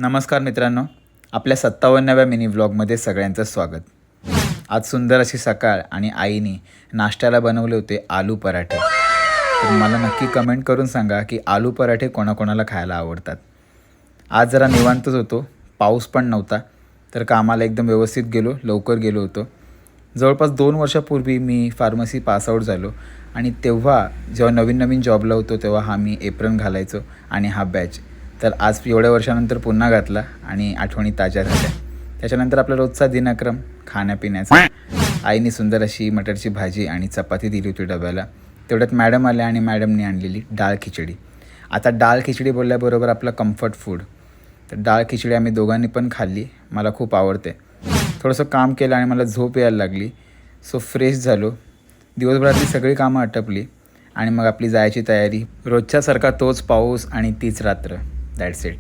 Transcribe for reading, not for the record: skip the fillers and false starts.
नमस्कार मित्रांनो, आपल्या 57व्या मिनी व्लॉगमध्ये सगळ्यांचं स्वागत. आज सुंदर अशी सकाळ आणि आईने नाश्त्याला बनवले होते आलू पराठे. तर मला नक्की कमेंट करून सांगा की आलू पराठे कोणाकोणाला खायला आवडतात. आज जरा निवांतच होतो, पाऊस पण नव्हता, तर कामाला एकदम व्यवस्थित गेलो, लवकर गेलो होतो. जवळपास 2 वर्षापूर्वी मी फार्मसी पासआउट झालो आणि तेव्हा जेव्हा नवीन जॉबला होतो तेव्हा हा मी एप्रन घालायचो आणि हा बॅच. तर आज एवढ्या वर्षानंतर पुन्हा घातला आणि आठवणी ताज्या झाल्या. त्याच्यानंतर आपला रोजचा दिनक्रम खाण्यापिण्याचा. आईने सुंदर अशी मटरची भाजी आणि चपाती दिली होती डब्याला. तेवढ्यात मॅडम आल्या आणि मॅडमने आणलेली डाळ खिचडी. आता डाळ खिचडी बोलल्याबरोबर आपलं कम्फर्ट फूड. तर डाळ खिचडी आम्ही दोघांनी पण खाल्ली. मला खूप आवडते. थोडंसं काम केलं आणि मला झोप यायला लागली. सो फ्रेश झालो. दिवसभरातली सगळी कामं आटपली आणि मग आपली जायची तयारी. रोजच्यासारखा तोच पाऊस आणि तीच रात्र. That's it.